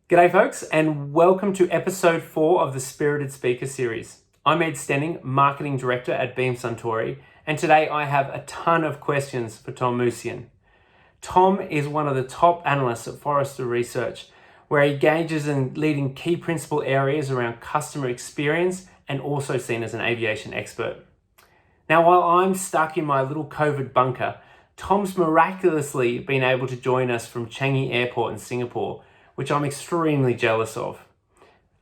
G'day folks, and welcome to episode 4 of the Spirited Speaker series. I'm Ed Stenning, Marketing Director at Beam Suntory, and today I have a ton of questions for Tom Mouhsian. Tom is one of the top analysts at Forrester Research, where he engages in leading key principal areas around customer experience and also seen as an aviation expert. Now, while I'm stuck in my little COVID bunker, Tom's miraculously been able to join us from Changi Airport in Singapore, which I'm extremely jealous of.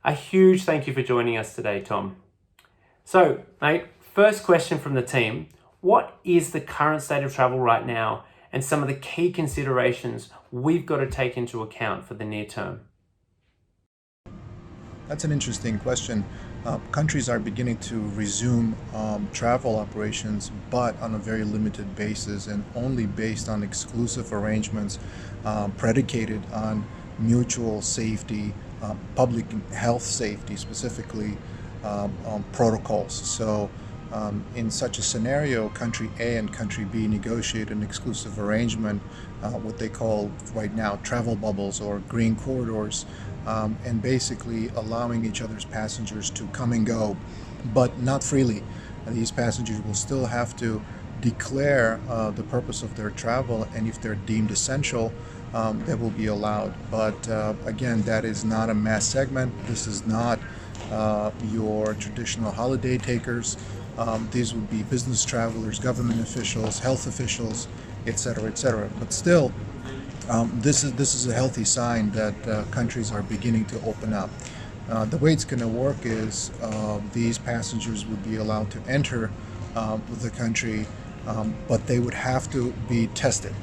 A huge thank you for joining us today, Tom. So, mate, first question from the team. What is the current state of travel right now and some of the key considerations we've got to take into account for the near term? That's an interesting question. Countries are beginning to resume travel operations, but on a very limited basis and only based on exclusive arrangements predicated on mutual safety, public health safety, specifically protocols. So in such a scenario, country A and country B negotiate an exclusive arrangement, what they call right now travel bubbles or green corridors, and basically allowing each other's passengers to come and go, but not freely. These passengers will still have to declare the purpose of their travel, and if they're deemed essential, that will be allowed. But again, that is not a mass segment. This is not your traditional holiday takers. These would be business travelers, government officials, health officials, etc., etc. But still, this is a healthy sign that countries are beginning to open up. The way it's going to work is these passengers would be allowed to enter the country, but they would have to be tested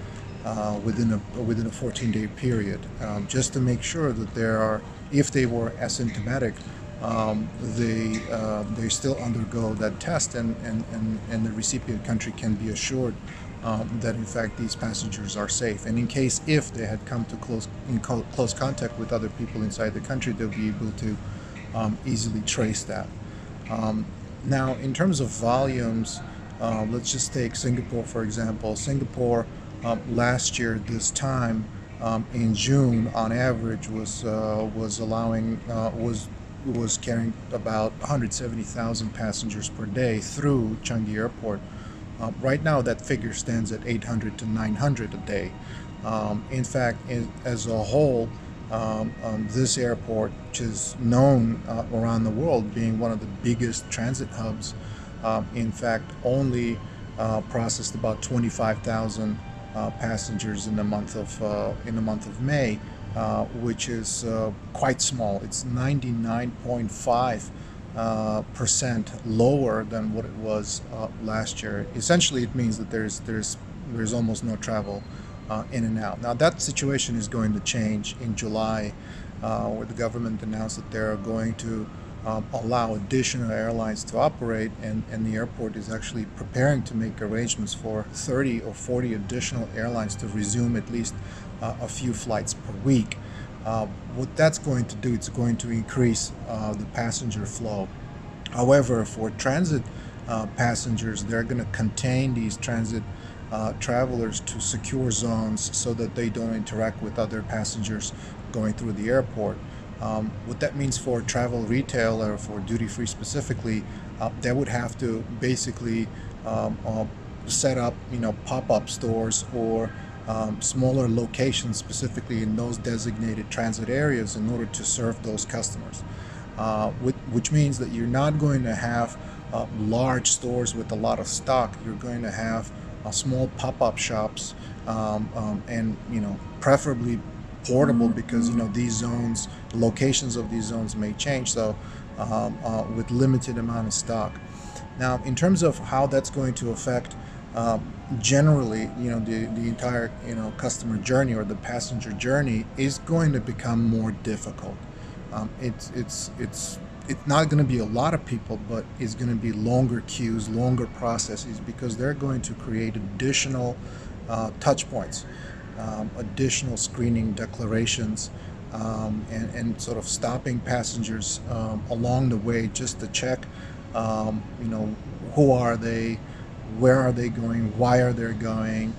within a 14-day period, just to make sure that if they were asymptomatic, they still undergo that test, and the recipient country can be assured that in fact these passengers are safe. And in case if they had come to close contact with other people inside the country, they'll be able to easily trace that. Now, in terms of volumes, let's just take Singapore for example. Singapore last year this time in June, on average, was carrying about 170,000 passengers per day through Changi Airport. Right now, that figure stands at 800 to 900 a day. In fact, as a whole, this airport, which is known around the world being one of the biggest transit hubs, in fact, only processed about 25,000 passengers in the month of May, which is quite small. It's 99.5% lower than what it was last year. Essentially, it means that there's almost no travel in and out. Now, that situation is going to change in July, where the government announced that they're going to allow additional airlines to operate, and the airport is actually preparing to make arrangements for 30 or 40 additional airlines to resume at least a few flights per week. What that's going to do, it's going to increase the passenger flow. However, for transit passengers, they're going to contain these transit travelers to secure zones so that they don't interact with other passengers going through the airport. What that means for travel retail, or for duty-free specifically, they would have to basically set up, pop-up stores or smaller locations specifically in those designated transit areas in order to serve those customers, which means that you're not going to have large stores with a lot of stock. You're going to have small pop-up shops, and preferably portable, because these zones, locations of these zones may change, so with limited amount of stock. Now, in terms of how that's going to affect generally, the entire customer journey or the passenger journey is going to become more difficult. It's not going to be a lot of people, but it's going to be longer queues, longer processes, because they're going to create additional touch points, additional screening declarations, and sort of stopping passengers along the way just to check, who are they, where are they going, why are they going,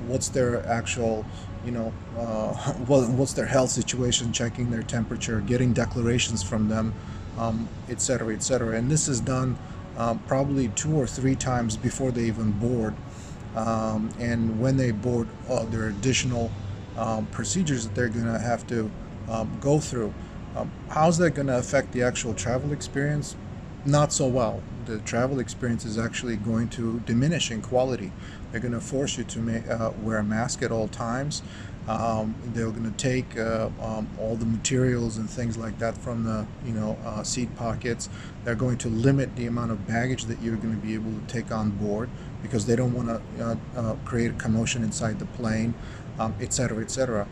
what's their actual, what's their health situation, checking their temperature, getting declarations from them, et cetera, et cetera. And this is done probably 2 or 3 times before they even board. And when they board, there are additional procedures that they're going to have to go through. How's that going to affect the actual travel experience? Not so well. The travel experience is actually going to diminish in quality. They're going to force you to wear a mask at all times. They're going to take all the materials and things like that from the seat pockets. They're going to limit the amount of baggage that you're going to be able to take on board because they don't want to create a commotion inside the plane, et cetera, et cetera.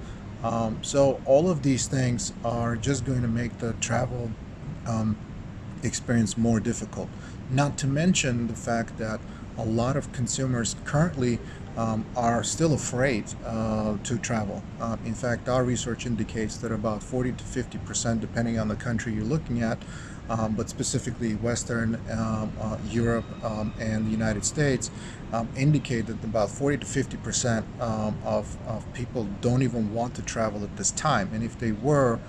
So all of these things are just going to make the travel experience more difficult. Not to mention the fact that a lot of consumers currently are still afraid to travel. In fact, our research indicates that about 40 to 50%, depending on the country you're looking at, but specifically Western Europe and the United States, indicate that about 40 to 50% of people don't even want to travel at this time. And if they were,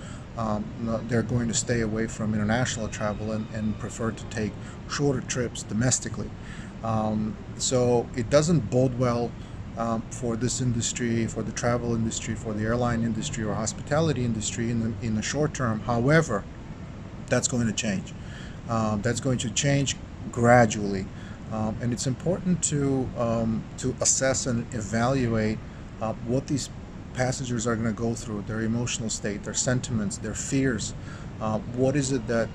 they're going to stay away from international travel and prefer to take shorter trips domestically. So it doesn't bode well for this industry, for the travel industry, for the airline industry or hospitality industry in the short term. However, that's going to change. That's going to change gradually, and it's important to assess and evaluate what these passengers are going to go through, their emotional state, their sentiments, their fears. What is it that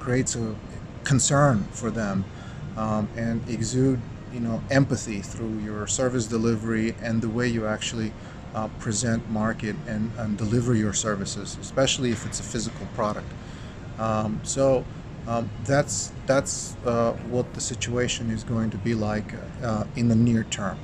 creates a concern for them, and exude empathy through your service delivery and the way you actually present, market, and deliver your services, especially if it's a physical product. So that's what the situation is going to be like in the near term.